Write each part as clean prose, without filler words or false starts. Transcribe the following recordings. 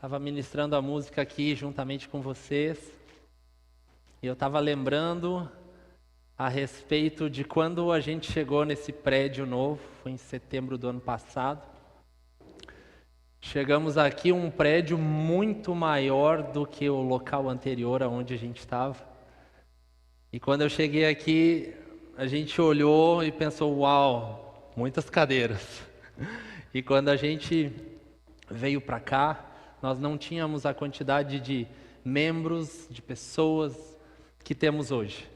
Estava ministrando a música aqui juntamente com vocês. E eu estava lembrando a respeito de quando a gente chegou nesse prédio novo, foi em setembro do ano passado. Chegamos aqui um prédio muito maior do que o local anterior aonde a gente estava. E quando eu cheguei aqui, a gente olhou e pensou, uau, muitas cadeiras. E quando a gente veio para cá, nós não tínhamos a quantidade de membros, de pessoas que temos hoje.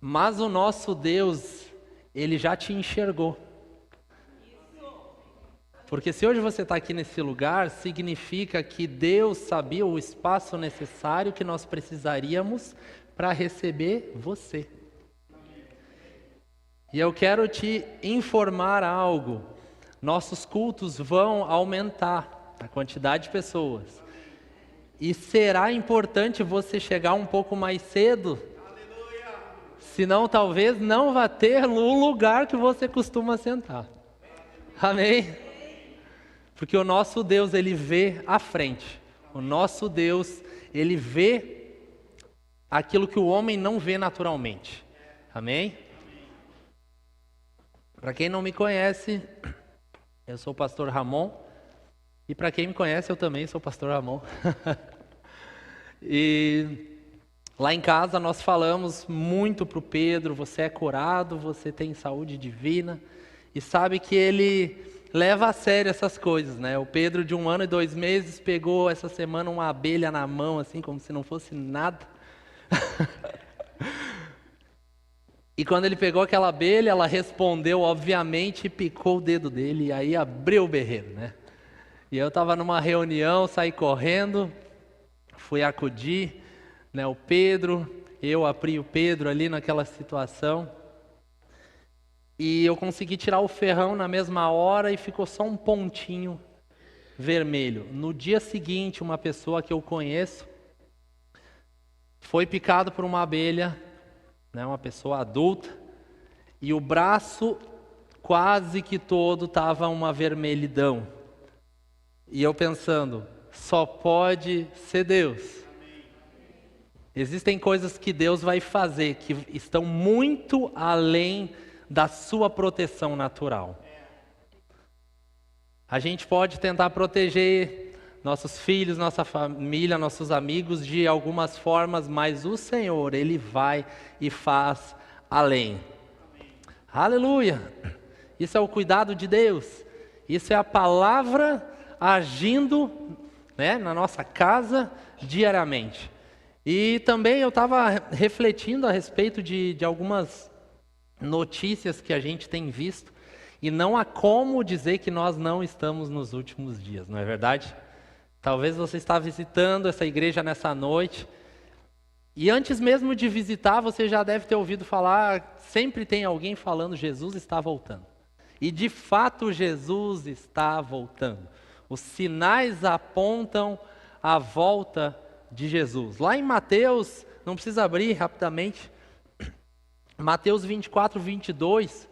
Mas o nosso Deus, Ele já te enxergou. Porque se hoje você está aqui nesse lugar, significa que Deus sabia o espaço necessário que nós precisaríamos para receber você. E eu quero te informar algo. Nossos cultos vão aumentar a quantidade de pessoas. E será importante você chegar um pouco mais cedo. Aleluia. Senão talvez não vá ter o lugar que você costuma sentar. Amém? Porque o nosso Deus, Ele vê à frente. O nosso Deus, Ele vê aquilo que o homem não vê naturalmente. Amém? Para quem não me conhece, eu sou o pastor Ramon. E para quem me conhece, eu também sou o pastor Ramon. E lá em casa nós falamos muito para o Pedro, você é curado, você tem saúde divina. E sabe que ele leva a sério essas coisas, né? O Pedro de 1 ano e 2 meses pegou essa semana uma abelha na mão, assim, como se não fosse nada. E quando ele pegou aquela abelha, ela respondeu, obviamente, e picou o dedo dele, e aí abriu o berreiro, né? E eu estava numa reunião, saí correndo, fui acudir, né, o Pedro, eu abri o Pedro ali naquela situação. E eu consegui tirar o ferrão na mesma hora e ficou só um pontinho vermelho. No dia seguinte, uma pessoa que eu conheço foi picado por uma abelha, né, uma pessoa adulta, e o braço quase que todo estava uma vermelhidão. E eu pensando, só pode ser Deus. Existem coisas que Deus vai fazer que estão muito além da sua proteção natural. A gente pode tentar proteger nossos filhos, nossa família, nossos amigos de algumas formas, mas o Senhor, Ele vai e faz além. Aleluia! Isso é o cuidado de Deus. Isso é a palavra agindo, né, na nossa casa diariamente. E também eu estava refletindo a respeito de algumas notícias que a gente tem visto, e não há como dizer que nós não estamos nos últimos dias, não é verdade? Talvez você está visitando essa igreja nessa noite, e antes mesmo de visitar, você já deve ter ouvido falar, sempre tem alguém falando, Jesus está voltando. E de fato Jesus está voltando. Os sinais apontam a volta de Jesus. Lá em Mateus, não precisa abrir rapidamente, Mateus 24, 22,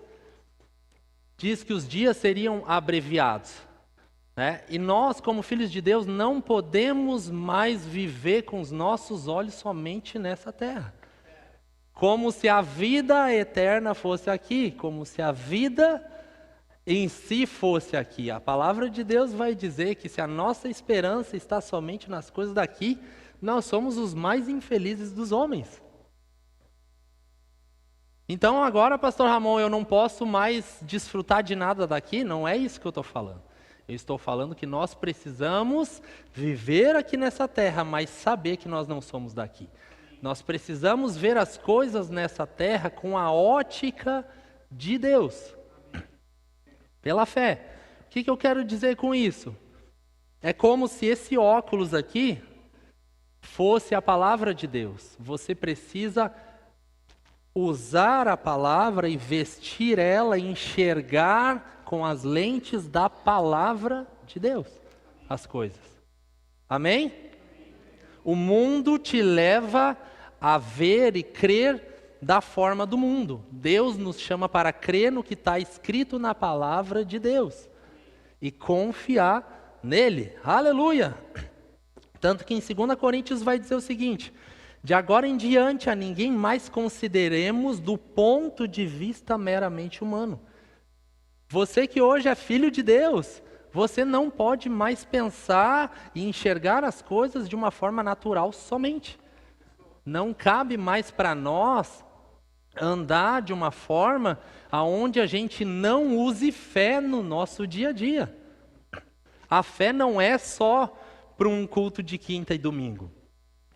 diz que os dias seriam abreviados, né? E nós, como filhos de Deus, não podemos mais viver com os nossos olhos somente nessa terra. Como se a vida eterna fosse aqui, como se a vida em si fosse aqui. A palavra de Deus vai dizer que se a nossa esperança está somente nas coisas daqui, nós somos os mais infelizes dos homens. Então agora, pastor Ramon, eu não posso mais desfrutar de nada daqui? Não é isso que eu estou falando. Eu estou falando que nós precisamos viver aqui nessa terra, mas saber que nós não somos daqui. Nós precisamos ver as coisas nessa terra com a ótica de Deus. Pela fé. O que eu quero dizer com isso? É como se esse óculos aqui fosse a palavra de Deus. Você precisa usar a palavra e vestir ela, enxergar com as lentes da palavra de Deus as coisas. Amém? O mundo te leva a ver e crer da forma do mundo. Deus nos chama para crer no que está escrito na palavra de Deus e confiar nele. Aleluia! Tanto que em 2 Coríntios vai dizer o seguinte: de agora em diante a ninguém mais consideremos do ponto de vista meramente humano. Você que hoje é filho de Deus, você não pode mais pensar e enxergar as coisas de uma forma natural somente. Não cabe mais para nós andar de uma forma aonde a gente não use fé no nosso dia a dia. A fé não é só para um culto de quinta e domingo.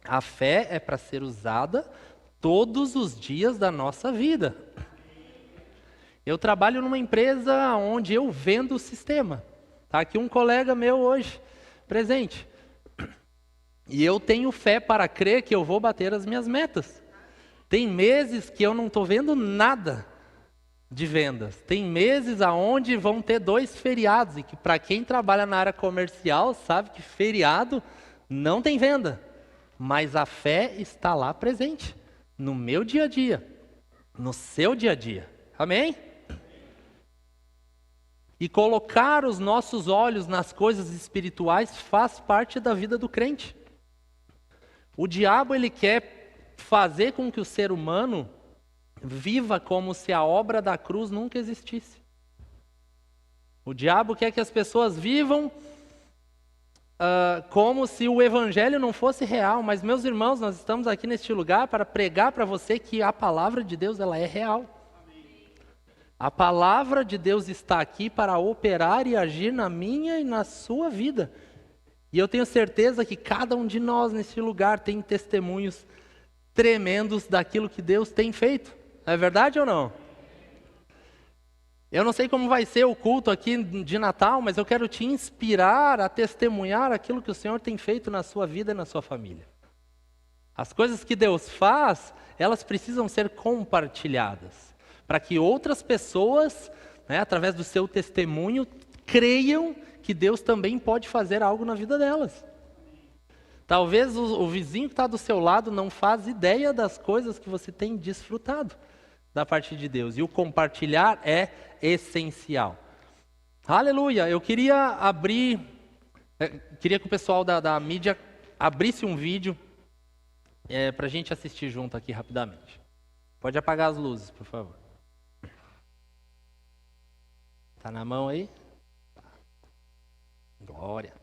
A fé é para ser usada todos os dias da nossa vida. Eu trabalho numa empresa onde eu vendo o sistema. Está aqui um colega meu hoje, presente. E eu tenho fé para crer que eu vou bater as minhas metas. Tem meses que eu não estou vendo nada de vendas. Tem meses aonde vão ter 2 feriados. E que para quem trabalha na área comercial sabe que feriado não tem venda. Mas a fé está lá presente. No meu dia a dia. No seu dia a dia. Amém? E colocar os nossos olhos nas coisas espirituais faz parte da vida do crente. O diabo, ele quer fazer com que o ser humano viva como se a obra da cruz nunca existisse. O diabo quer que as pessoas vivam como se o evangelho não fosse real. Mas, meus irmãos, nós estamos aqui neste lugar para pregar para você que a palavra de Deus, ela é real. A palavra de Deus está aqui para operar e agir na minha e na sua vida. E eu tenho certeza que cada um de nós nesse lugar tem testemunhos tremendos daquilo que Deus tem feito. É verdade ou não? Eu não sei como vai ser o culto aqui de Natal, mas eu quero te inspirar a testemunhar aquilo que o Senhor tem feito na sua vida e na sua família. As coisas que Deus faz, elas precisam ser compartilhadas, para que outras pessoas, através do seu testemunho, creiam que Deus também pode fazer algo na vida delas. Talvez o vizinho que está do seu lado não faz ideia das coisas que você tem desfrutado da parte de Deus. E o compartilhar é essencial. Aleluia! Eu queria queria que o pessoal da mídia abrisse um vídeo para a gente assistir junto aqui rapidamente. Pode apagar as luzes, por favor. Está na mão aí? Glória.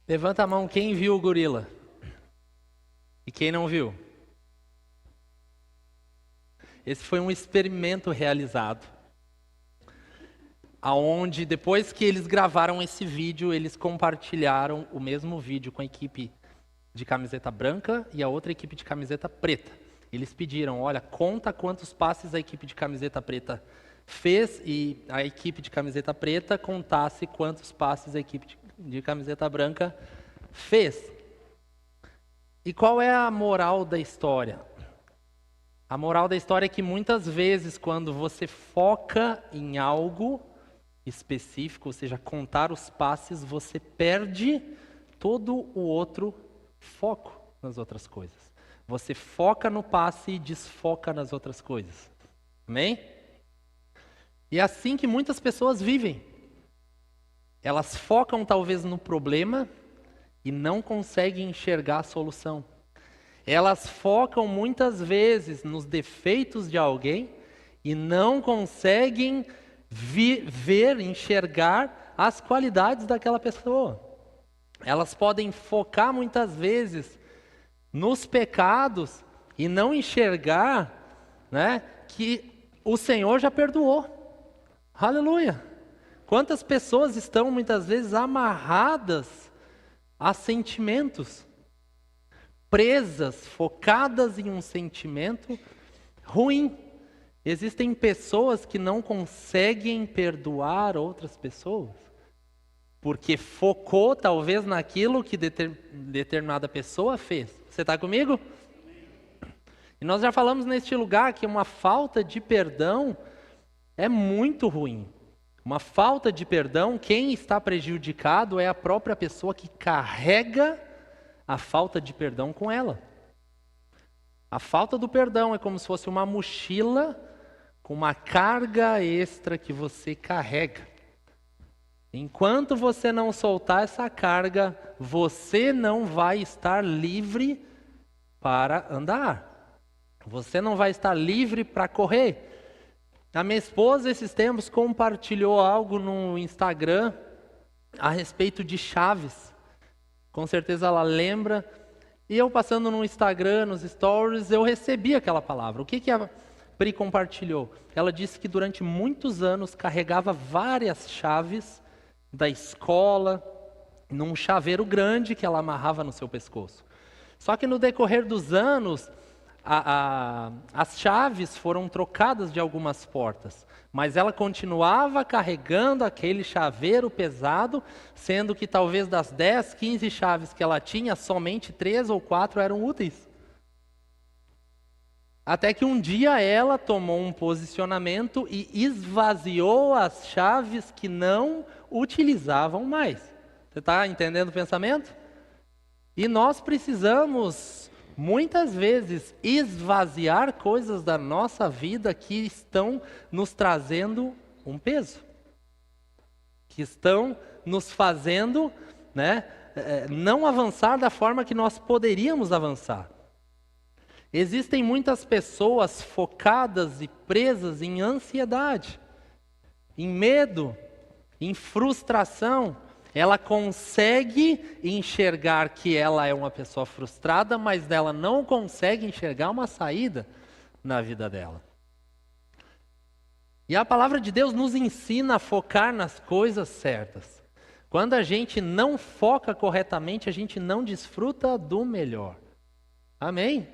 Levanta a mão quem viu o gorila. E quem não viu? Esse foi um experimento realizado, aonde depois que eles gravaram esse vídeo, eles compartilharam o mesmo vídeo com a equipe de camiseta branca e a outra equipe de camiseta preta. Eles pediram, olha, conta quantos passes a equipe de camiseta preta fez e a equipe de camiseta preta contasse quantos passes a equipe de camiseta branca fez. E qual é a moral da história? A moral da história é que muitas vezes quando você foca em algo específico, ou seja, contar os passes, você perde todo o outro foco nas outras coisas. Você foca no passe e desfoca nas outras coisas. Amém? E é assim que muitas pessoas vivem. Elas focam talvez no problema e não conseguem enxergar a solução. Elas focam muitas vezes nos defeitos de alguém e não conseguem ver, enxergar as qualidades daquela pessoa. Elas podem focar muitas vezes nos pecados e não enxergar, né, que o Senhor já perdoou. Aleluia! Quantas pessoas estão muitas vezes amarradas a sentimentos, presas, focadas em um sentimento ruim. Existem pessoas que não conseguem perdoar outras pessoas, porque focou talvez naquilo que determinada pessoa fez. Você está comigo? E nós já falamos neste lugar que uma falta de perdão é muito ruim. Uma falta de perdão, quem está prejudicado é a própria pessoa que carrega a falta de perdão com ela. A falta do perdão é como se fosse uma mochila com uma carga extra que você carrega. Enquanto você não soltar essa carga, você não vai estar livre para andar. Você não vai estar livre para correr. A minha esposa, esses tempos, compartilhou algo no Instagram a respeito de chaves. Com certeza ela lembra. E eu passando no Instagram, nos stories, eu recebi aquela palavra. O que a Pri compartilhou? Ela disse que durante muitos anos carregava várias chaves da escola, num chaveiro grande que ela amarrava no seu pescoço. Só que no decorrer dos anos, as chaves foram trocadas de algumas portas, mas ela continuava carregando aquele chaveiro pesado, sendo que talvez das 10, 15 chaves que ela tinha, somente 3 ou 4 eram úteis. Até que um dia ela tomou um posicionamento e esvaziou as chaves que não utilizavam mais. Você está entendendo o pensamento? E nós precisamos, muitas vezes, esvaziar coisas da nossa vida que estão nos trazendo um peso. Que estão nos fazendo, né, não avançar da forma que nós poderíamos avançar. Existem muitas pessoas focadas e presas em ansiedade, em medo, em frustração. Ela consegue enxergar que ela é uma pessoa frustrada, mas ela não consegue enxergar uma saída na vida dela. E a palavra de Deus nos ensina a focar nas coisas certas. Quando a gente não foca corretamente, a gente não desfruta do melhor. Amém?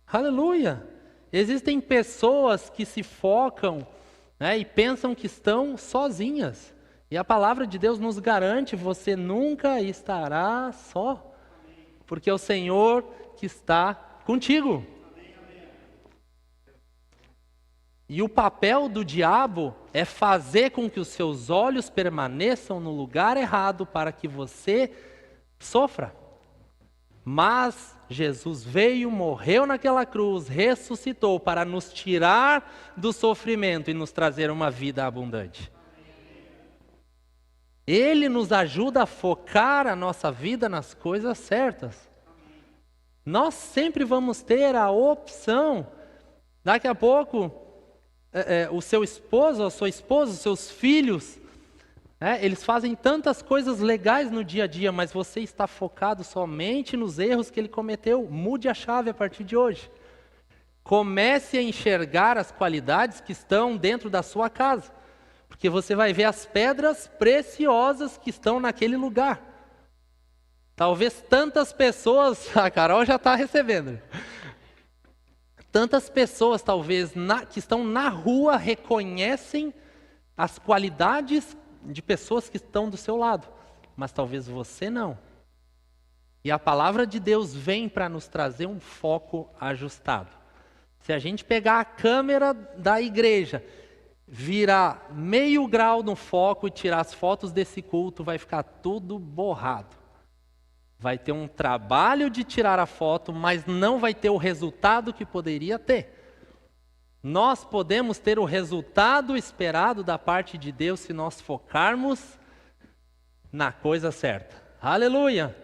Aleluia! Existem pessoas que se focam, né, e pensam que estão sozinhas. E a palavra de Deus nos garante, você nunca estará só, porque é o Senhor que está contigo. E o papel do diabo é fazer com que os seus olhos permaneçam no lugar errado para que você sofra. Mas Jesus veio, morreu naquela cruz, ressuscitou para nos tirar do sofrimento e nos trazer uma vida abundante. Ele nos ajuda a focar a nossa vida nas coisas certas. Nós sempre vamos ter a opção. Daqui a pouco, o seu esposo, a sua esposa, os seus filhos, eles fazem tantas coisas legais no dia a dia, mas você está focado somente nos erros que ele cometeu. Mude a chave a partir de hoje. Comece a enxergar as qualidades que estão dentro da sua casa, porque você vai ver as pedras preciosas que estão naquele lugar. Talvez tantas pessoas, a Carol já está recebendo. Tantas pessoas talvez que estão na rua reconhecem as qualidades de pessoas que estão do seu lado, mas talvez você não. E a palavra de Deus vem para nos trazer um foco ajustado. Se a gente pegar a câmera da igreja, virar meio grau no foco e tirar as fotos desse culto, vai ficar tudo borrado. Vai ter um trabalho de tirar a foto, mas não vai ter o resultado que poderia ter. Nós podemos ter o resultado esperado da parte de Deus se nós focarmos na coisa certa. Aleluia!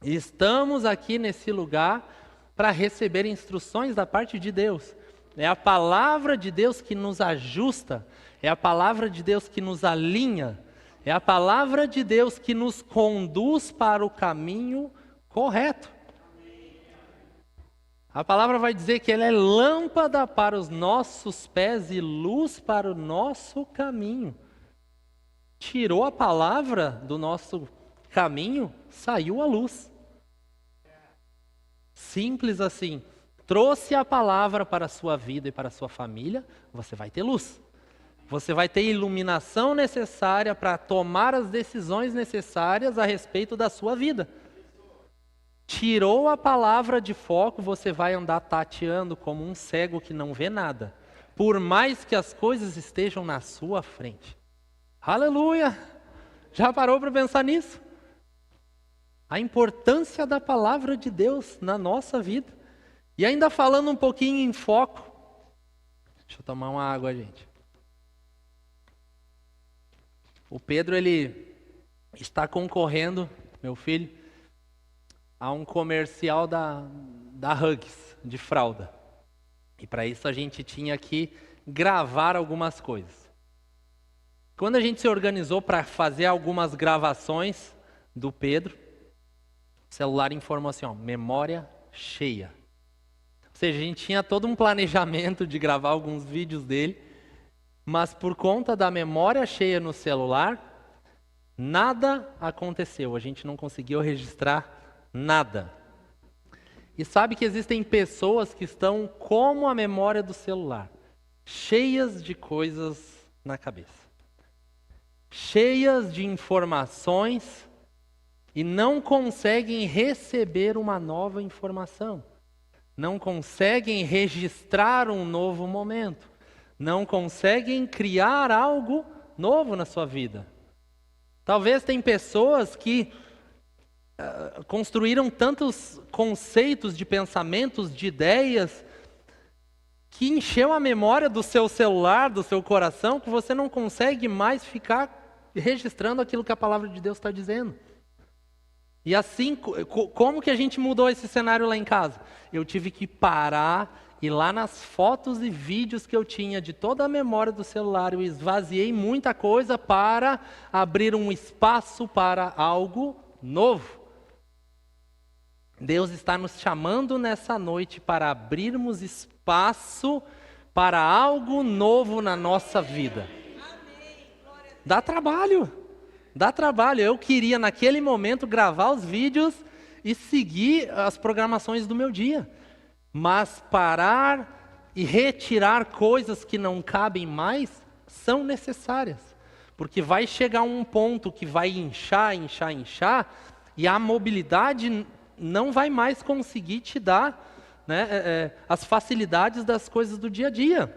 Estamos aqui nesse lugar para receber instruções da parte de Deus. É a palavra de Deus que nos ajusta, é a palavra de Deus que nos alinha, é a palavra de Deus que nos conduz para o caminho correto. A palavra vai dizer que ela é lâmpada para os nossos pés e luz para o nosso caminho. Tirou a palavra do nosso caminho, saiu a luz. Simples assim. Trouxe a palavra para a sua vida e para a sua família, você vai ter luz. Você vai ter iluminação necessária para tomar as decisões necessárias a respeito da sua vida. Tirou a palavra de foco, você vai andar tateando como um cego que não vê nada, por mais que as coisas estejam na sua frente. Aleluia! Já parou para pensar nisso? A importância da palavra de Deus na nossa vida. E ainda falando um pouquinho em foco, deixa eu tomar uma água, gente. O Pedro, ele está concorrendo, meu filho, a um comercial da Huggies, de fralda. E para isso a gente tinha que gravar algumas coisas. Quando a gente se organizou para fazer algumas gravações do Pedro, o celular informou assim, ó, memória cheia. Ou seja, a gente tinha todo um planejamento de gravar alguns vídeos dele, mas por conta da memória cheia no celular, nada aconteceu. A gente não conseguiu registrar nada. E sabe que existem pessoas que estão como a memória do celular, cheias de coisas na cabeça, cheias de informações e não conseguem receber uma nova informação, não conseguem registrar um novo momento, não conseguem criar algo novo na sua vida. Talvez tem pessoas que construíram tantos conceitos de pensamentos, de ideias, que encheu a memória do seu celular, do seu coração, que você não consegue mais ficar registrando aquilo que a palavra de Deus está dizendo. E assim, como que a gente mudou esse cenário lá em casa? Eu tive que parar e lá nas fotos e vídeos que eu tinha de toda a memória do celular, eu esvaziei muita coisa para abrir um espaço para algo novo. Deus está nos chamando nessa noite para abrirmos espaço para algo novo na nossa vida. Dá trabalho. Dá trabalho. Eu queria naquele momento gravar os vídeos e seguir as programações do meu dia. Mas parar e retirar coisas que não cabem mais são necessárias. Porque vai chegar um ponto que vai inchar e a mobilidade não vai mais conseguir te dar, né, as facilidades das coisas do dia a dia.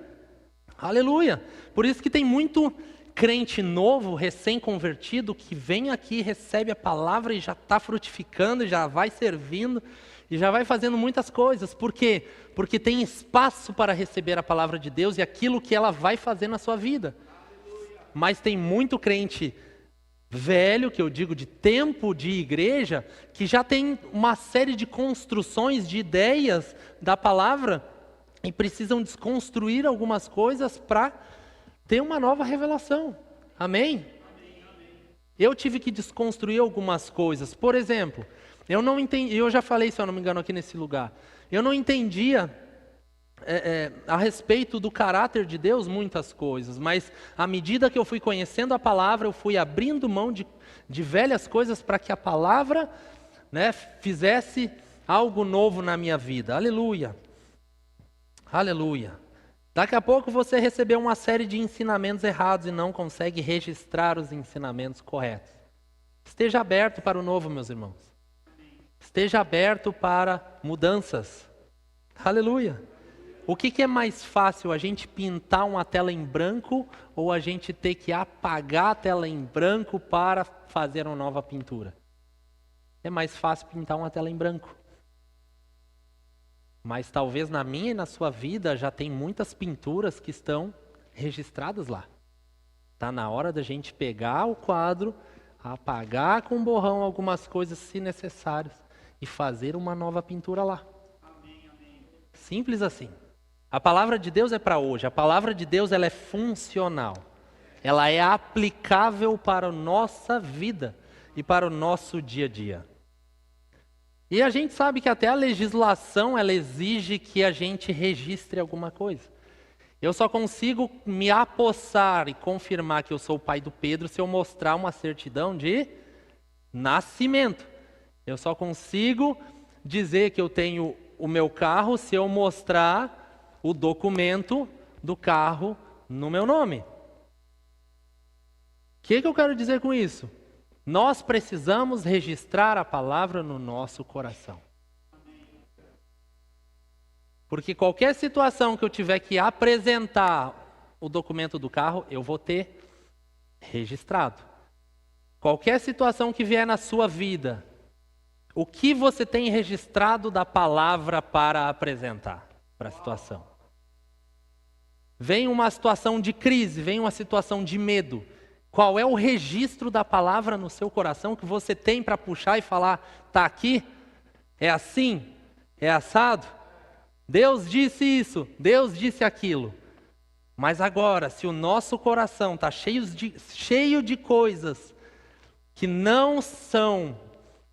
Aleluia! Por isso que tem muito crente novo, recém-convertido, que vem aqui, recebe a palavra e já está frutificando, já vai servindo e já vai fazendo muitas coisas. Por quê? Porque tem espaço para receber a palavra de Deus e aquilo que ela vai fazer na sua vida. Mas tem muito crente velho, que eu digo de tempo de igreja, que já tem uma série de construções, de ideias da palavra e precisam desconstruir algumas coisas para ter uma nova revelação. Amém? Eu tive que desconstruir algumas coisas. Por exemplo, eu não entendi, eu já falei, se eu não me engano, aqui nesse lugar, eu não entendia a respeito do caráter de Deus muitas coisas, mas à medida que eu fui conhecendo a palavra, eu fui abrindo mão de velhas coisas para que a palavra, né, fizesse algo novo na minha vida. Aleluia, aleluia. Daqui a pouco você recebeu uma série de ensinamentos errados e não consegue registrar os ensinamentos corretos. Esteja aberto para o novo, meus irmãos. Esteja aberto para mudanças. Aleluia. O que é mais fácil, a gente pintar uma tela em branco ou a gente ter que apagar a tela em branco para fazer uma nova pintura? É mais fácil pintar uma tela em branco. Mas talvez na minha e na sua vida já tem muitas pinturas que estão registradas lá. Está na hora da gente pegar o quadro, apagar com borrão algumas coisas se necessárias e fazer uma nova pintura lá. Simples assim. A palavra de Deus é para hoje. A palavra de Deus ela é funcional. Ela é aplicável para a nossa vida e para o nosso dia a dia. E a gente sabe que até a legislação ela exige que a gente registre alguma coisa. Eu só consigo me apossar e confirmar que eu sou o pai do Pedro se eu mostrar uma certidão de nascimento. Eu só consigo dizer que eu tenho o meu carro se eu mostrar o documento do carro no meu nome. O que eu quero dizer com isso? Nós precisamos registrar a palavra no nosso coração. Porque qualquer situação que eu tiver que apresentar o documento do carro, eu vou ter registrado. Qualquer situação que vier na sua vida, o que você tem registrado da palavra para apresentar para a situação? Vem uma situação de crise, vem uma situação de medo. Qual é o registro da palavra no seu coração que você tem para puxar e falar, está aqui? É assim? É assado? Deus disse isso, Deus disse aquilo. Mas agora, se o nosso coração está cheio de coisas que não são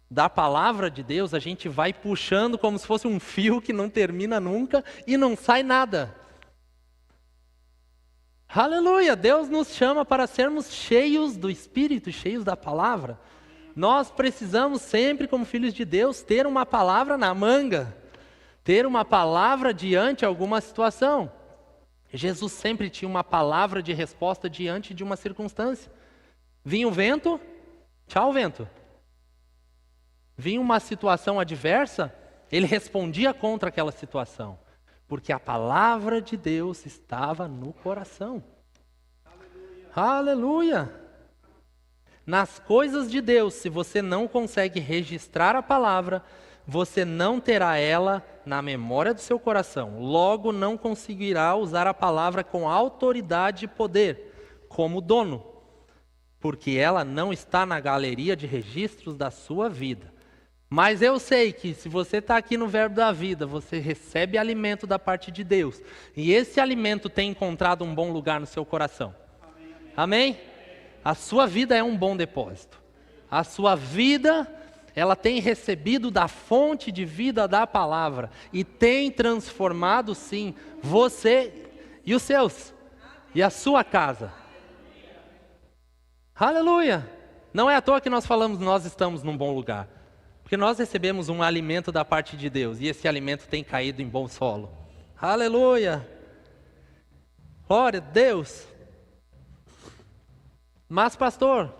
da palavra de Deus, a gente vai puxando como se fosse um fio que não termina nunca e não sai nada. Aleluia! Deus nos chama para sermos cheios do Espírito, cheios da palavra. Nós precisamos sempre, como filhos de Deus, ter uma palavra na manga, ter uma palavra diante de alguma situação. Jesus sempre tinha uma palavra de resposta diante de uma circunstância. Vinha o vento, tchau vento. Vinha uma situação adversa, ele respondia contra aquela situação. Porque a palavra de Deus estava no coração. Aleluia! Nas coisas de Deus, se você não consegue registrar a palavra, você não terá ela na memória do seu coração. Logo, não conseguirá usar a palavra com autoridade e poder, como dono. Porque ela não está na galeria de registros da sua vida. Mas eu sei que se você está aqui no Verbo da Vida, você recebe alimento da parte de Deus. E esse alimento tem encontrado um bom lugar no seu coração. Amém? A sua vida é um bom depósito. A sua vida, ela tem recebido da fonte de vida da palavra. E tem transformado, sim, você e os seus. E a sua casa. Aleluia! Não é à toa que nós falamos, nós estamos num bom lugar. Porque nós recebemos um alimento da parte de Deus. E esse alimento tem caído em bom solo. Aleluia! Glória a Deus! Mas pastor,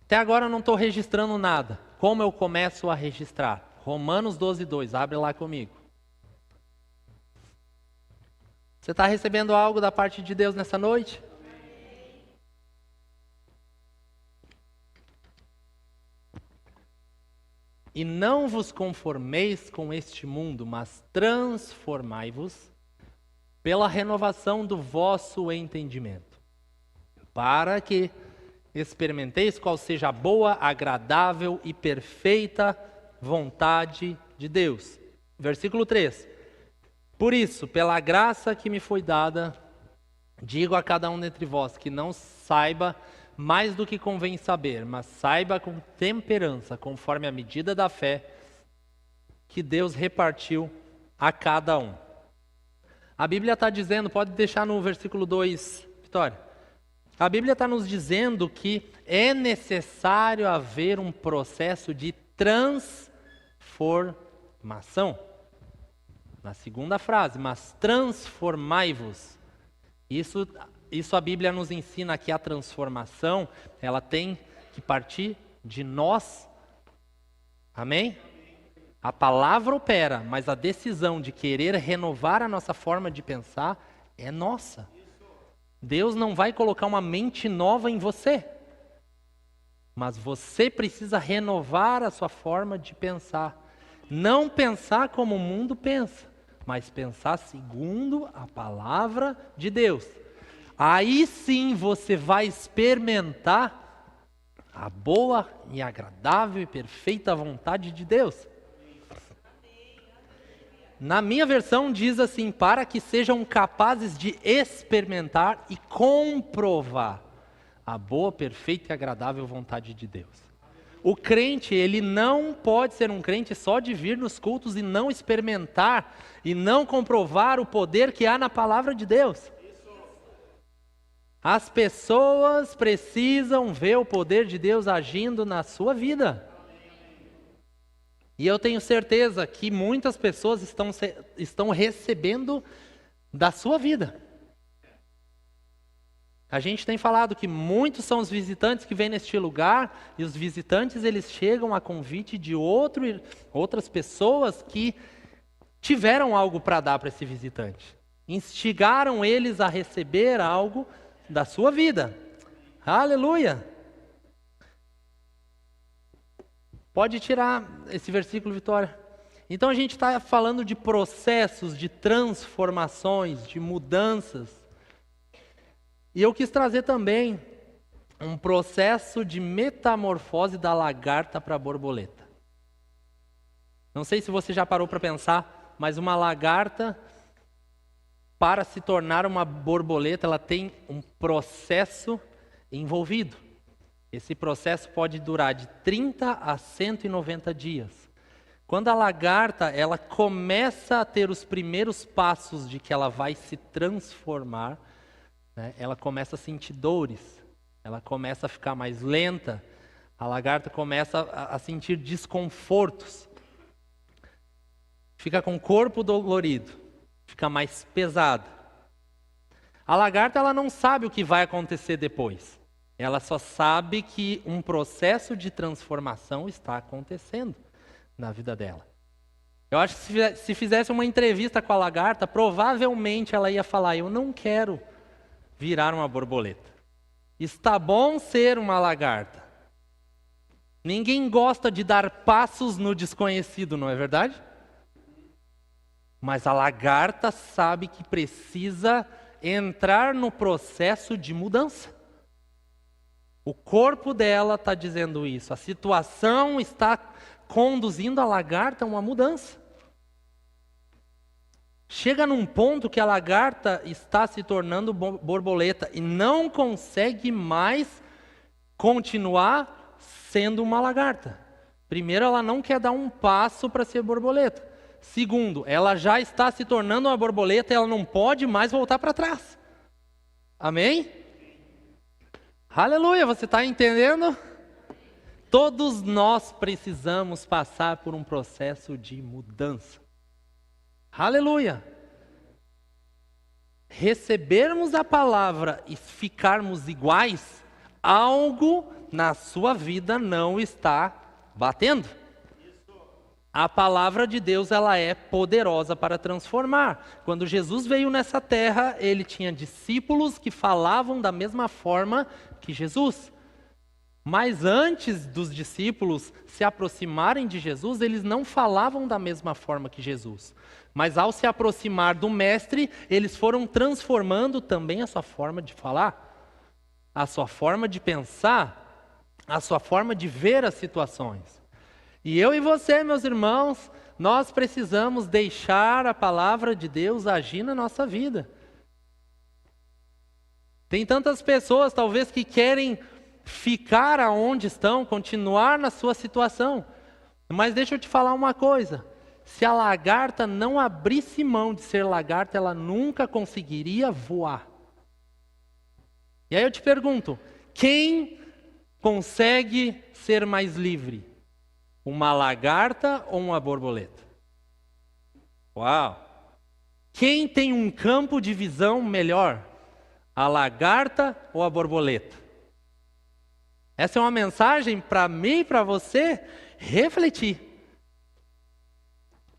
até agora eu não estou registrando nada. Como eu começo a registrar? Romanos 12:2, abre lá comigo. Você está recebendo algo da parte de Deus nessa noite? E não vos conformeis com este mundo, mas transformai-vos pela renovação do vosso entendimento, para que experimenteis qual seja a boa, agradável e perfeita vontade de Deus. Versículo 3. Por isso, pela graça que me foi dada, digo a cada um dentre vós que não saiba mais do que convém saber, mas saiba com temperança, conforme a medida da fé que Deus repartiu a cada um. A Bíblia está dizendo, pode deixar no versículo 2, Vitória. A Bíblia está nos dizendo que é necessário haver um processo de transformação. Na segunda frase, mas transformai-vos. Isso a Bíblia nos ensina que a transformação, ela tem que partir de nós. Amém? A palavra opera, mas a decisão de querer renovar a nossa forma de pensar é nossa. Deus não vai colocar uma mente nova em você, mas você precisa renovar a sua forma de pensar. Não pensar como o mundo pensa, mas pensar segundo a palavra de Deus. Aí sim você vai experimentar a boa e agradável e perfeita vontade de Deus. Na minha versão diz assim, para que sejam capazes de experimentar e comprovar a boa, perfeita e agradável vontade de Deus. O crente, ele não pode ser um crente só de vir nos cultos e não experimentar e não comprovar o poder que há na palavra de Deus. As pessoas precisam ver o poder de Deus agindo na sua vida. E eu tenho certeza que muitas pessoas estão recebendo da sua vida. A gente tem falado que muitos são os visitantes que vêm neste lugar, e os visitantes eles chegam a convite de outras pessoas que tiveram algo para dar para esse visitante. Instigaram eles a receber algo da sua vida. Aleluia! Pode tirar esse versículo, Vitória. Então a gente está falando de processos, de transformações, de mudanças. E eu quis trazer também um processo de metamorfose da lagarta para a borboleta. Não sei se você já parou para pensar, mas uma lagarta, para se tornar uma borboleta, ela tem um processo envolvido. Esse processo pode durar de 30 a 190 dias. Quando a lagarta ela começa a ter os primeiros passos de que ela vai se transformar, né, ela começa a sentir dores, ela começa a ficar mais lenta, a lagarta começa a sentir desconfortos, fica com o corpo dolorido, fica mais pesada. A lagarta ela não sabe o que vai acontecer depois, ela só sabe que um processo de transformação está acontecendo na vida dela. Eu acho que se fizesse uma entrevista com a lagarta, provavelmente ela ia falar, eu não quero virar uma borboleta. Está bom ser uma lagarta. Ninguém gosta de dar passos no desconhecido, não é verdade? Mas a lagarta sabe que precisa entrar no processo de mudança. O corpo dela está dizendo isso. A situação está conduzindo a lagarta a uma mudança. Chega num ponto que a lagarta está se tornando borboleta e não consegue mais continuar sendo uma lagarta. Primeiro, ela não quer dar um passo para ser borboleta. Segundo, ela já está se tornando uma borboleta e ela não pode mais voltar para trás. Amém? Aleluia, você está entendendo? Todos nós precisamos passar por um processo de mudança. Aleluia! Recebermos a palavra e ficarmos iguais, algo na sua vida não está batendo. A palavra de Deus ela é poderosa para transformar. Quando Jesus veio nessa terra, ele tinha discípulos que falavam da mesma forma que Jesus. Mas antes dos discípulos se aproximarem de Jesus, eles não falavam da mesma forma que Jesus. Mas ao se aproximar do Mestre, eles foram transformando também a sua forma de falar, a sua forma de pensar, a sua forma de ver as situações. E eu e você, meus irmãos, nós precisamos deixar a palavra de Deus agir na nossa vida. Tem tantas pessoas, talvez, que querem ficar aonde estão, continuar na sua situação. Mas deixa eu te falar uma coisa. Se a lagarta não abrisse mão de ser lagarta, ela nunca conseguiria voar. E aí eu te pergunto, quem consegue ser mais livre? Uma lagarta ou uma borboleta? Uau! Quem tem um campo de visão melhor? A lagarta ou a borboleta? Essa é uma mensagem para mim e para você refletir.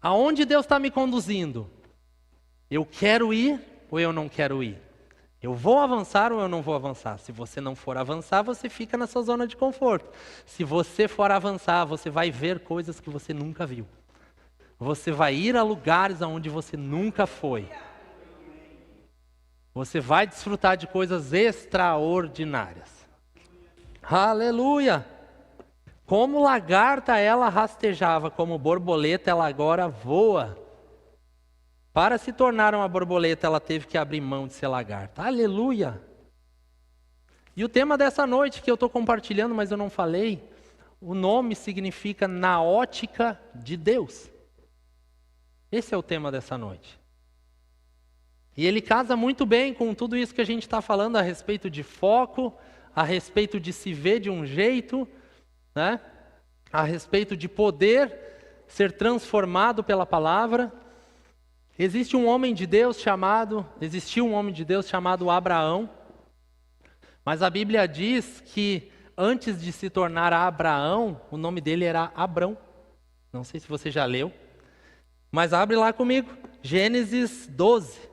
Aonde Deus está me conduzindo? Eu quero ir ou eu não quero ir? Eu vou avançar ou eu não vou avançar? Se você não for avançar, você fica na sua zona de conforto. Se você for avançar, você vai ver coisas que você nunca viu. Você vai ir a lugares aonde você nunca foi. Você vai desfrutar de coisas extraordinárias. Aleluia! Como lagarta ela rastejava, como borboleta ela agora voa. Para se tornar uma borboleta, ela teve que abrir mão de ser lagarta. Aleluia! E o tema dessa noite que eu estou compartilhando, mas eu não falei, o nome significa na ótica de Deus. Esse é o tema dessa noite. E ele casa muito bem com tudo isso que a gente está falando a respeito de foco, a respeito de se ver de um jeito, né? A respeito de poder ser transformado pela palavra. Existiu um homem de Deus chamado Abraão, mas a Bíblia diz que antes de se tornar Abraão, o nome dele era Abrão. Não sei se você já leu, mas abre lá comigo, Gênesis 12.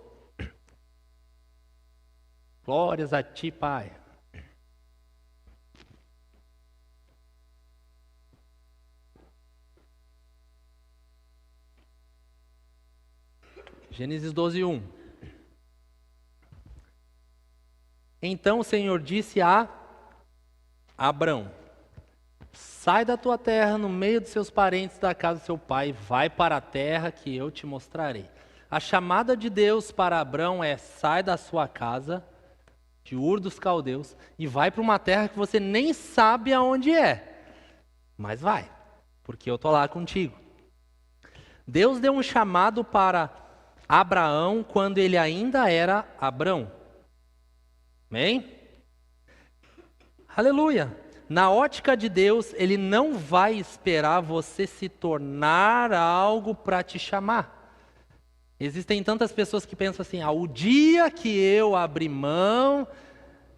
Glórias a ti, Pai. Gênesis 12, 1. Então o Senhor disse a Abrão: sai da tua terra, no meio dos seus parentes, da casa do seu pai, vai para a terra que eu te mostrarei. A chamada de Deus para Abrão é: sai da sua casa, de Ur dos Caldeus, e vai para uma terra que você nem sabe aonde é. Mas vai, porque eu estou lá contigo. Deus deu um chamado para Abraão quando ele ainda era Abrão. Amém? Aleluia! Na ótica de Deus, Ele não vai esperar você se tornar algo para te chamar. Existem tantas pessoas que pensam assim: o dia que eu abrir mão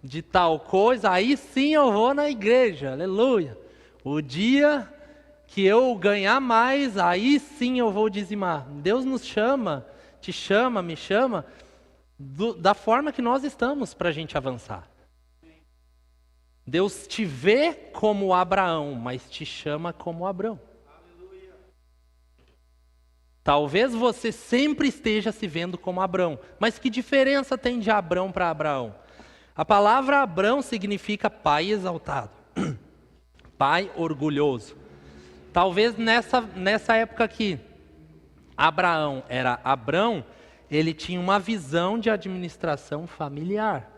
de tal coisa, aí sim eu vou na igreja, aleluia. O dia que eu ganhar mais, aí sim eu vou dizimar. Deus nos chama, te chama, me chama, da forma que nós estamos para a gente avançar. Deus te vê como Abraão, mas te chama como Abrão. Aleluia. Talvez você sempre esteja se vendo como Abrão, mas que diferença tem de Abrão para Abraão? A palavra Abrão significa pai exaltado, pai orgulhoso. Talvez nessa época que Abraão era Abrão, ele tinha uma visão de administração familiar.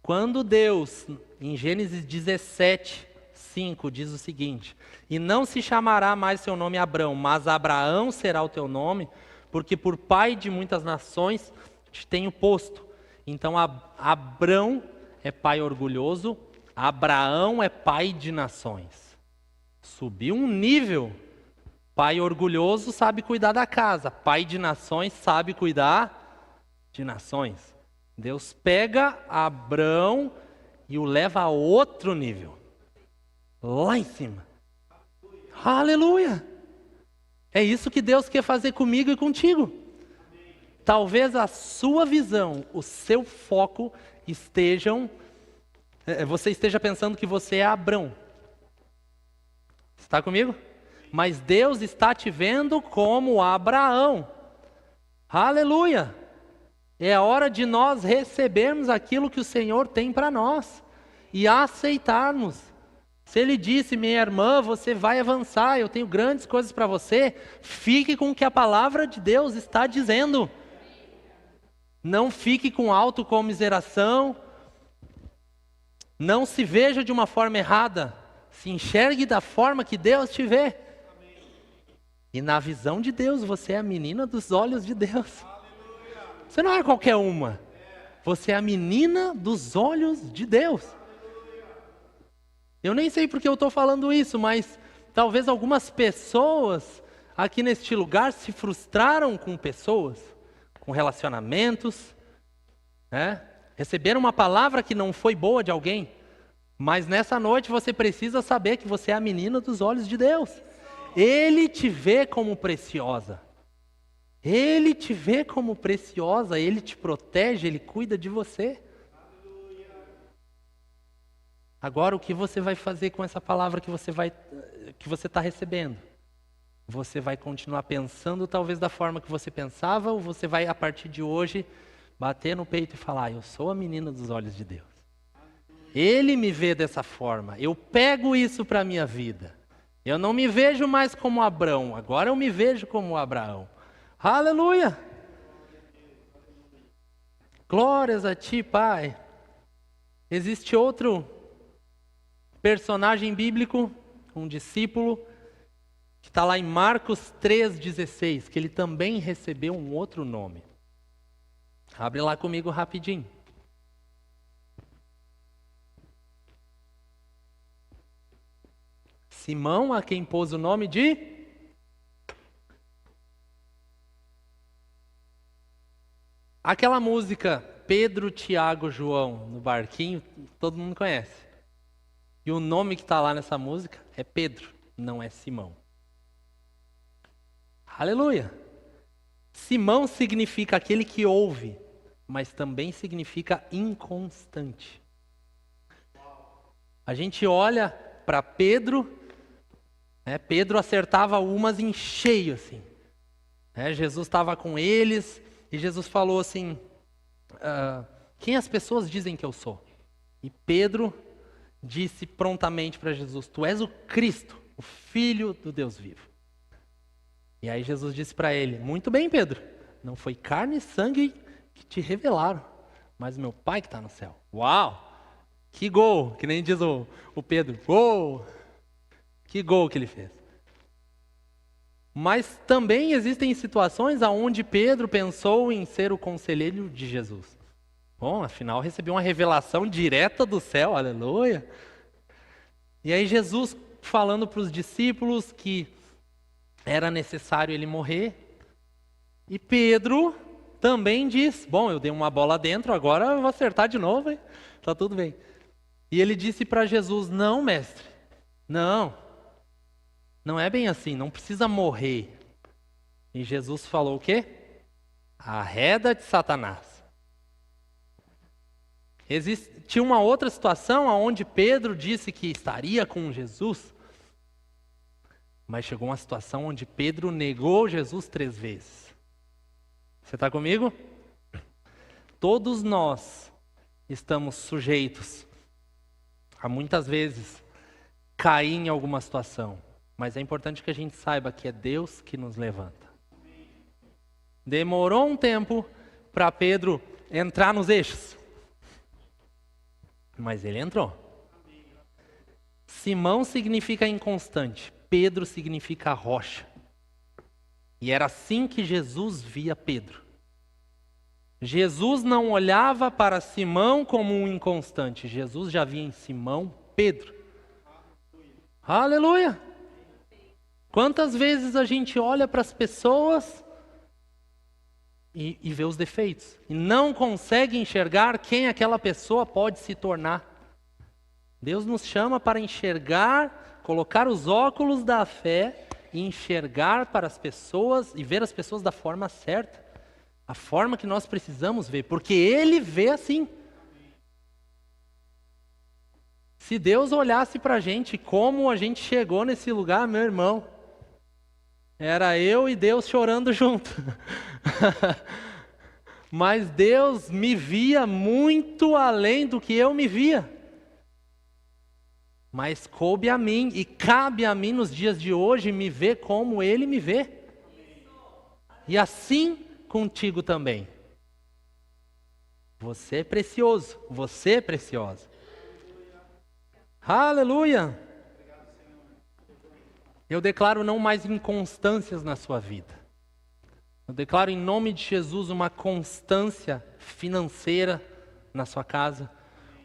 Quando Deus, em Gênesis 17, 5, diz o seguinte: e não se chamará mais seu nome Abrão, mas Abraão será o teu nome, porque por pai de muitas nações te tenho posto. Então Abrão é pai orgulhoso, Abraão é pai de nações. Subiu um nível. Pai orgulhoso sabe cuidar da casa, pai de nações sabe cuidar de nações. Deus pega Abrão e o leva a outro nível, lá em cima. Aleluia! É isso que Deus quer fazer comigo e contigo. Talvez a sua visão, o seu foco você esteja pensando que você é Abrão. Está comigo? Mas Deus está te vendo como Abraão. Aleluia! É a hora de nós recebermos aquilo que o Senhor tem para nós e aceitarmos. Se Ele disse: minha irmã, você vai avançar, eu tenho grandes coisas para você, fique com o que a palavra de Deus está dizendo. Não fique com autocomiseração, não se veja de uma forma errada, se enxergue da forma que Deus te vê. E na visão de Deus, você é a menina dos olhos de Deus. Você não é qualquer uma. Você é a menina dos olhos de Deus. Eu nem sei porque eu estou falando isso, mas talvez algumas pessoas aqui neste lugar se frustraram com pessoas, com relacionamentos, né? Receberam uma palavra que não foi boa de alguém, mas nessa noite você precisa saber que você é a menina dos olhos de Deus. Ele te vê como preciosa. Ele te vê como preciosa, Ele te protege, Ele cuida de você. Agora, o que você vai fazer com essa palavra que você está recebendo? Você vai continuar pensando talvez da forma que você pensava, ou você vai, a partir de hoje, bater no peito e falar: eu sou a menina dos olhos de Deus. Ele me vê dessa forma, eu pego isso para a minha vida. Eu não me vejo mais como Abrão, agora eu me vejo como Abraão. Aleluia! Glórias a ti, Pai. Existe outro personagem bíblico, um discípulo, que está lá em Marcos 3,16, que ele também recebeu um outro nome. Abre lá comigo rapidinho. Simão, a quem pôs o nome de... Aquela música, Pedro, Tiago, João, no barquinho, todo mundo conhece. E o nome que está lá nessa música é Pedro, não é Simão. Aleluia! Simão significa aquele que ouve, mas também significa inconstante. A gente olha para Pedro, né? Pedro acertava umas em cheio, assim. Jesus estava com eles e Jesus falou assim, quem as pessoas dizem que eu sou? E Pedro disse prontamente para Jesus, tu és o Cristo, o Filho do Deus vivo. E aí Jesus disse para ele, muito bem, Pedro, não foi carne e sangue que te revelaram, mas o meu Pai que está no céu. Uau! Que gol! Que nem diz o Pedro, gol! Que gol que ele fez. Mas também existem situações onde Pedro pensou em ser o conselheiro de Jesus. Bom, afinal recebeu uma revelação direta do céu, aleluia. E aí Jesus falando para os discípulos que era necessário ele morrer. E Pedro também diz, bom, eu dei uma bola dentro, agora eu vou acertar de novo, hein? Tá tudo bem. E ele disse para Jesus, não, mestre, não é bem assim, não precisa morrer. E Jesus falou o quê? Arreda de Satanás. Tinha uma outra situação onde Pedro disse que estaria com Jesus, mas chegou uma situação onde Pedro negou Jesus 3 vezes. Você está comigo? Todos nós estamos sujeitos a muitas vezes cair em alguma situação, mas é importante que a gente saiba que é Deus que nos levanta. Demorou um tempo para Pedro entrar nos eixos, mas ele entrou. Simão significa inconstante, Pedro significa rocha. E era assim que Jesus via Pedro. Jesus não olhava para Simão como um inconstante, Jesus já via em Simão Pedro. Aleluia! Quantas vezes a gente olha para as pessoas e vê os defeitos e não consegue enxergar quem aquela pessoa pode se tornar. Deus nos chama para enxergar, colocar os óculos da fé e enxergar para as pessoas e ver as pessoas da forma certa, a forma que nós precisamos ver, porque Ele vê assim. Se Deus olhasse para a gente como a gente chegou nesse lugar, meu irmão, era eu e Deus chorando junto. Mas Deus me via muito além do que eu me via. Mas coube a mim e cabe a mim nos dias de hoje me ver como Ele me vê. E assim contigo também. Você é precioso, você é preciosa. Aleluia! Eu declaro não mais inconstâncias na sua vida. Eu declaro em nome de Jesus uma constância financeira na sua casa,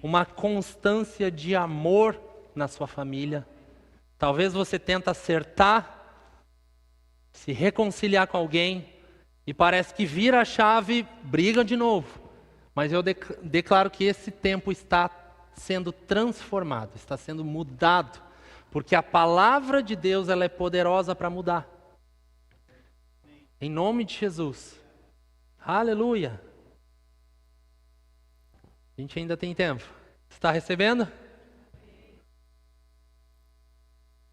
uma constância de amor na sua família. Talvez você tenta acertar, se reconciliar com alguém e parece que vira a chave, briga de novo. Mas eu declaro que esse tempo está sendo transformado, está sendo mudado, porque a palavra de Deus ela é poderosa para mudar. Em nome de Jesus. Aleluia. A gente ainda tem tempo. Está recebendo?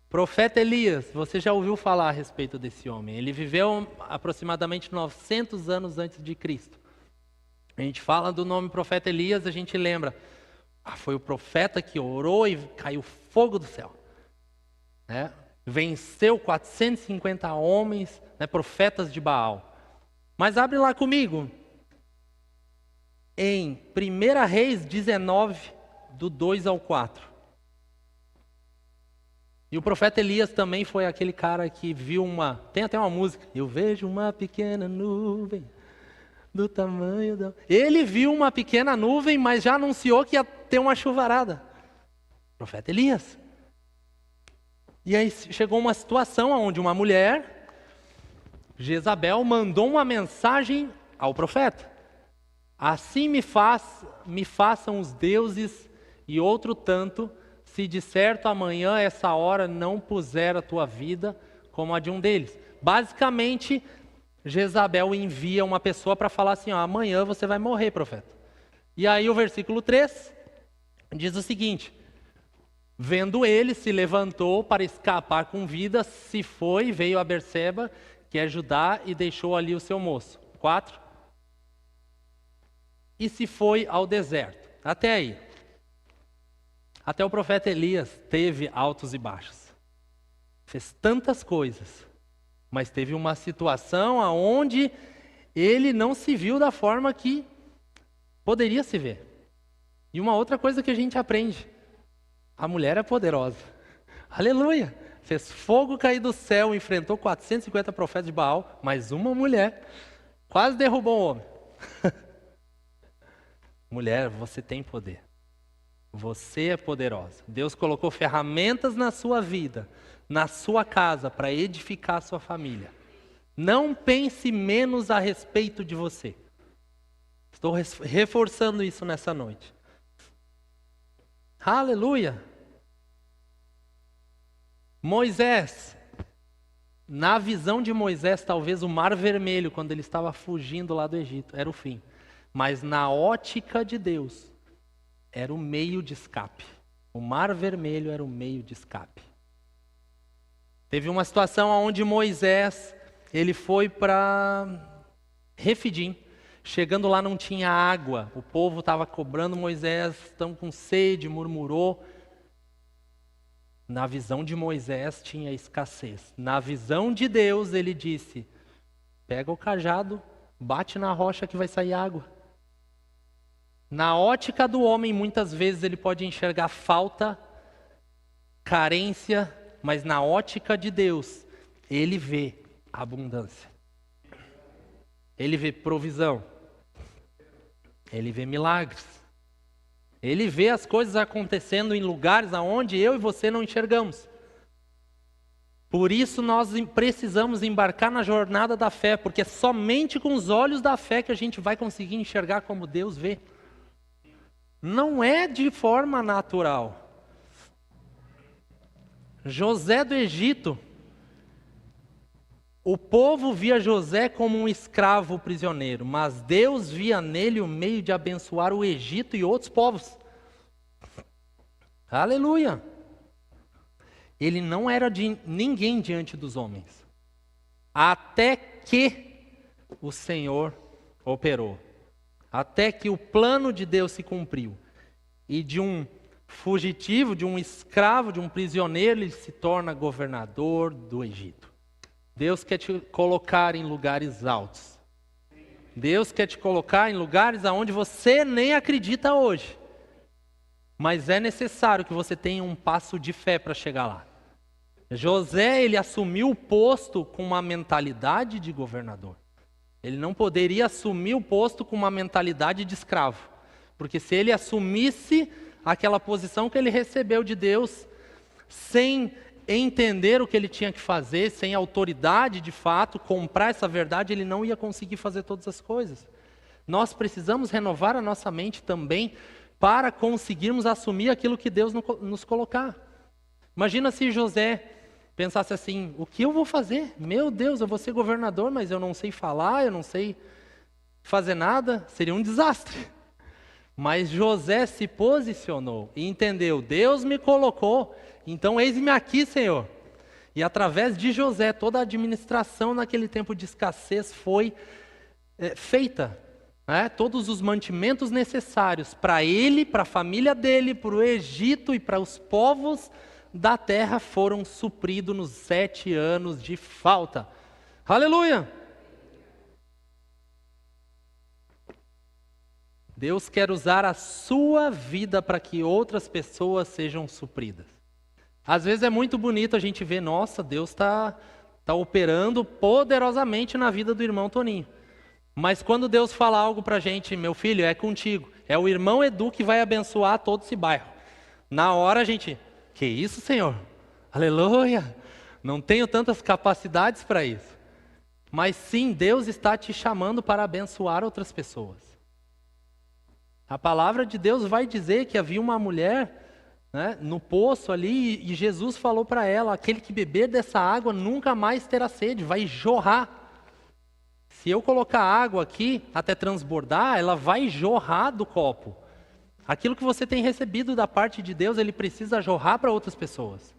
Profeta Elias, você já ouviu falar a respeito desse homem? Ele viveu aproximadamente 900 anos antes de Cristo. A gente fala do nome profeta Elias, a gente lembra. Foi o profeta que orou e caiu fogo do céu. Né? Venceu 450 homens, né, profetas de Baal. Mas abre lá comigo. em 1 Reis 19, do 2 ao 4. E o profeta Elias também foi aquele cara que viu tem até uma música, eu vejo uma pequena nuvem do tamanho da... Ele viu uma pequena nuvem, mas já anunciou que ia ter uma chuvarada. Profeta Elias. E aí chegou uma situação onde uma mulher, Jezabel, mandou uma mensagem ao profeta. Assim me façam os deuses e outro tanto, se de certo amanhã essa hora não puser a tua vida como a de um deles. Basicamente, Jezabel envia uma pessoa para falar assim, amanhã você vai morrer, profeta. E aí o versículo 3 diz o seguinte, vendo ele, se levantou para escapar com vida, se foi, veio a Berseba, que é Judá, e deixou ali o seu moço. 4. E se foi ao deserto. Até aí. Até o profeta Elias teve altos e baixos. Fez tantas coisas, mas teve uma situação onde ele não se viu da forma que poderia se ver. E uma outra coisa que a gente aprende, a mulher é poderosa. Aleluia! Fez fogo cair do céu, enfrentou 450 profetas de Baal, mas uma mulher quase derrubou um homem. Mulher, você tem poder. Você é poderosa. Deus colocou ferramentas na sua vida, na sua casa, para edificar a sua família. Não pense menos a respeito de você. Estou reforçando isso nessa noite. Aleluia! Moisés, na visão de Moisés, talvez o Mar Vermelho, quando ele estava fugindo lá do Egito, era o fim. Mas na ótica de Deus, era o meio de escape. O Mar Vermelho era o meio de escape. Teve uma situação onde Moisés, ele foi para Refidim. Chegando lá não tinha água. O povo estava cobrando Moisés, estão com sede, murmurou. Na visão de Moisés tinha escassez. Na visão de Deus ele disse, pega o cajado, bate na rocha que vai sair água. Na ótica do homem, muitas vezes ele pode enxergar falta, carência, mas na ótica de Deus, ele vê abundância. Ele vê provisão. Ele vê milagres. Ele vê as coisas acontecendo em lugares aonde eu e você não enxergamos. Por isso nós precisamos embarcar na jornada da fé, porque é somente com os olhos da fé que a gente vai conseguir enxergar como Deus vê. Não é de forma natural. José do Egito, o povo via José como um escravo prisioneiro, mas Deus via nele o meio de abençoar o Egito e outros povos. Aleluia! Ele não era de ninguém diante dos homens, até que o Senhor operou. Até que o plano de Deus se cumpriu. E de um fugitivo, de um escravo, de um prisioneiro, ele se torna governador do Egito. Deus quer te colocar em lugares altos. Deus quer te colocar em lugares aonde você nem acredita hoje. Mas é necessário que você tenha um passo de fé para chegar lá. José, ele assumiu o posto com uma mentalidade de governador. Ele não poderia assumir o posto com uma mentalidade de escravo. Porque se ele assumisse aquela posição que ele recebeu de Deus, sem entender o que ele tinha que fazer, sem autoridade de fato, comprar essa verdade, ele não ia conseguir fazer todas as coisas. Nós precisamos renovar a nossa mente também para conseguirmos assumir aquilo que Deus nos colocar. Imagina se José pensasse assim, o que eu vou fazer? Meu Deus, eu vou ser governador, mas eu não sei falar, eu não sei fazer nada, seria um desastre. Mas José se posicionou e entendeu, Deus me colocou, então eis-me aqui, Senhor. E através de José, toda a administração naquele tempo de escassez foi feita. Todos os mantimentos necessários para ele, para a família dele, para o Egito e para os povos da terra foram supridos nos 7 anos de falta. Aleluia! Deus quer usar a sua vida para que outras pessoas sejam supridas. Às vezes é muito bonito a gente ver, nossa, Deus está operando poderosamente na vida do irmão Toninho. Mas quando Deus fala algo para a gente, meu filho, é contigo. É o irmão Edu que vai abençoar todo esse bairro. Na hora a gente, que isso, Senhor? Aleluia! Não tenho tantas capacidades para isso. Mas sim, Deus está te chamando para abençoar outras pessoas. A palavra de Deus vai dizer que havia uma mulher, né, no poço ali, e Jesus falou para ela, aquele que beber dessa água nunca mais terá sede, vai jorrar. Se eu colocar água aqui até transbordar, ela vai jorrar do copo. Aquilo que você tem recebido da parte de Deus, Ele precisa jorrar para outras pessoas.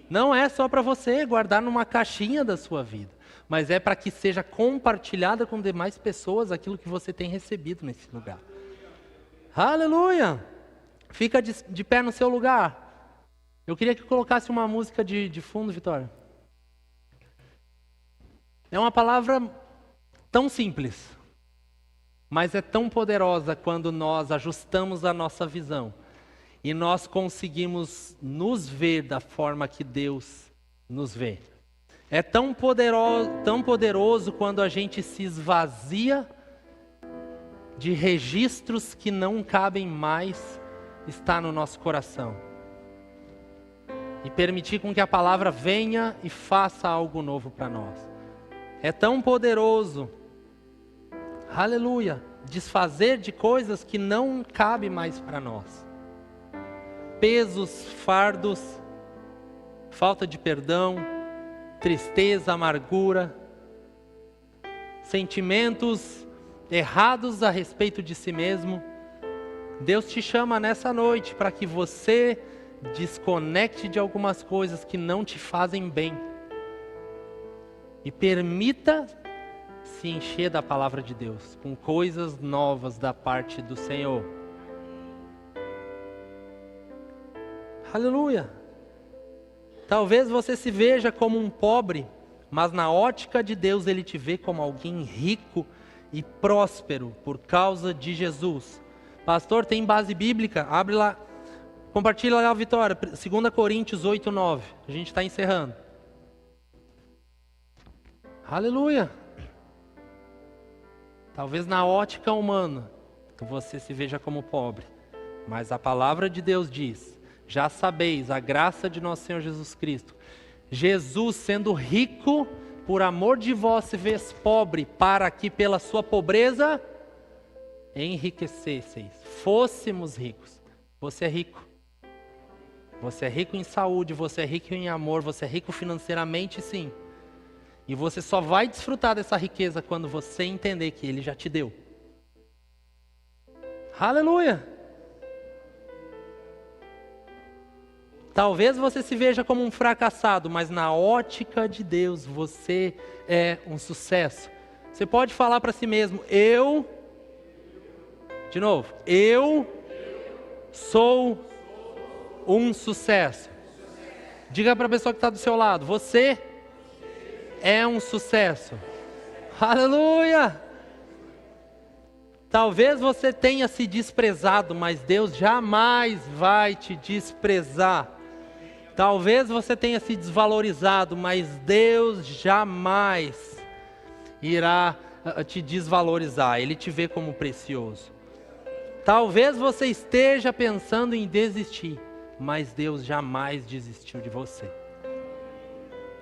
Não é só para você guardar numa caixinha da sua vida, mas é para que seja compartilhada com demais pessoas aquilo que você tem recebido nesse lugar. Aleluia! Fica de pé no seu lugar. Eu queria que colocasse uma música de fundo, Vitória. É uma palavra tão simples, mas é tão poderosa quando nós ajustamos a nossa visão e nós conseguimos nos ver da forma que Deus nos vê. É tão poderoso quando a gente se esvazia de registros que não cabem mais estar no nosso coração. E permitir com que a palavra venha e faça algo novo para nós. É tão poderoso, aleluia, desfazer de coisas que não cabem mais para nós. Pesos, fardos, falta de perdão, tristeza, amargura, sentimentos errados a respeito de si mesmo. Deus te chama nessa noite para que você desconecte de algumas coisas que não te fazem bem e permita se encher da palavra de Deus, com coisas novas da parte do Senhor. Aleluia! Talvez você se veja como um pobre, mas na ótica de Deus Ele te vê como alguém rico e próspero por causa de Jesus. Pastor, tem base bíblica? Abre lá, compartilha lá, Vitória, 2 Coríntios 8:9. A gente está encerrando. Aleluia! Talvez na ótica humana você se veja como pobre, mas a palavra de Deus diz: já sabeis a graça de nosso Senhor Jesus Cristo. Jesus, sendo rico, por amor de vós se fez pobre, para que pela sua pobreza enriquecesseis, fôssemos ricos. Você é rico. Você é rico em saúde, você é rico em amor, você é rico financeiramente, sim. E você só vai desfrutar dessa riqueza quando você entender que Ele já te deu. Aleluia! Talvez você se veja como um fracassado, mas na ótica de Deus você é um sucesso. Você pode falar para si mesmo, eu sou um sucesso. Diga para a pessoa que está do seu lado, você é um sucesso. Aleluia! Talvez você tenha se desprezado, mas Deus jamais vai te desprezar. Talvez você tenha se desvalorizado, mas Deus jamais irá te desvalorizar. Ele te vê como precioso. Talvez você esteja pensando em desistir, mas Deus jamais desistiu de você.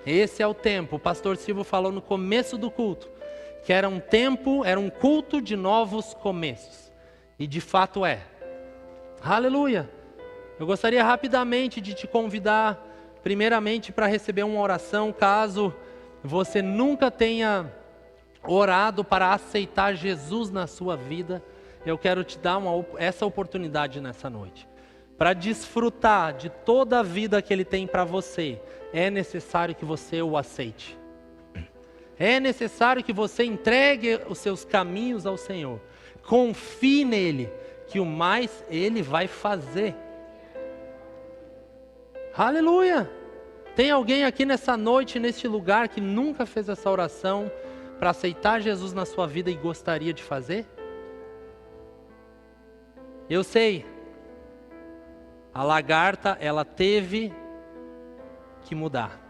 Esse é o tempo. O pastor Silvio falou no começo do culto, que era um culto de novos começos. E de fato é. Aleluia! Eu gostaria rapidamente de te convidar, primeiramente, para receber uma oração, caso você nunca tenha orado para aceitar Jesus na sua vida. Eu quero te dar essa oportunidade nessa noite. Para desfrutar de toda a vida que Ele tem para você, é necessário que você o aceite. É necessário que você entregue os seus caminhos ao Senhor. Confie nele, que o mais Ele vai fazer. Aleluia! Tem alguém aqui nessa noite, neste lugar, que nunca fez essa oração para aceitar Jesus na sua vida e gostaria de fazer? Eu sei, a lagarta, ela teve que mudar.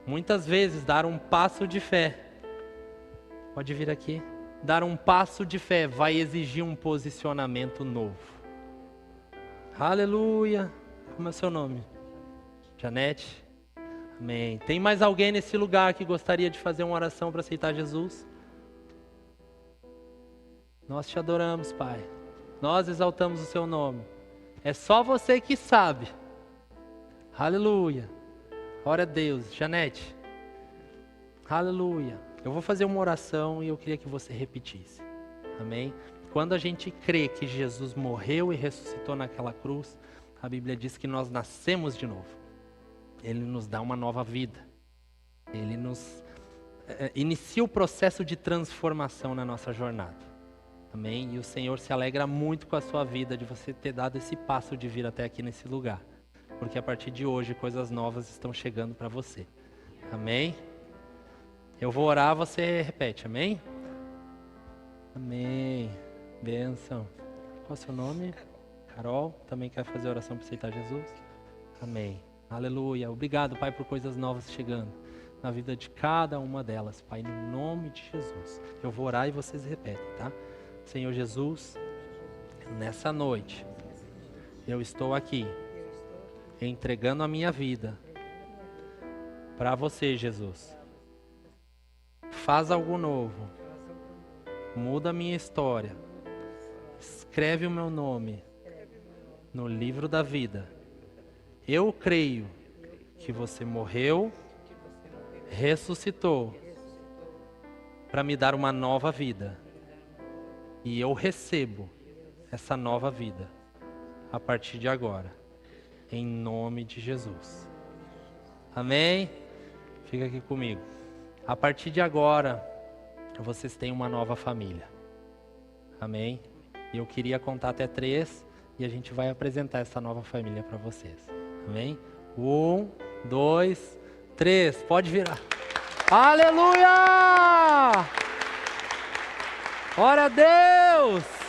Muitas vezes, dar um passo de fé, pode vir aqui, dar um passo de fé vai exigir um posicionamento novo. Aleluia. Como é o seu nome? Janete? Amém. Tem mais alguém nesse lugar que gostaria de fazer uma oração para aceitar Jesus? Nós te adoramos, Pai. Nós exaltamos o seu nome. É só você que sabe. Aleluia. Glória a Deus. Janete. Aleluia. Eu vou fazer uma oração e eu queria que você repetisse. Amém? Quando a gente crê que Jesus morreu e ressuscitou naquela cruz, a Bíblia diz que nós nascemos de novo. Ele nos dá uma nova vida. Ele nos inicia o processo de transformação na nossa jornada. Amém? E o Senhor se alegra muito com a sua vida, de você ter dado esse passo de vir até aqui nesse lugar. Porque a partir de hoje, coisas novas estão chegando para você. Amém? Eu vou orar, você repete. Amém? Amém. Bênção. Qual é o seu nome? Carol. Também quer fazer oração para aceitar Jesus? Amém. Aleluia. Obrigado, Pai, por coisas novas chegando na vida de cada uma delas. Pai, no nome de Jesus. Eu vou orar e vocês repetem, tá? Senhor Jesus, nessa noite, eu estou aqui, entregando a minha vida para você, Jesus. Faz algo novo, muda a minha história, escreve o meu nome no livro da vida. Eu creio que você morreu, ressuscitou para me dar uma nova vida. E eu recebo essa nova vida a partir de agora, em nome de Jesus. Amém? Fica aqui comigo. A partir de agora, vocês têm uma nova família. Amém? E eu queria contar até 3 e a gente vai apresentar essa nova família para vocês. Amém? 1, 2, 3. Pode virar. Aleluia! Glória a Deus!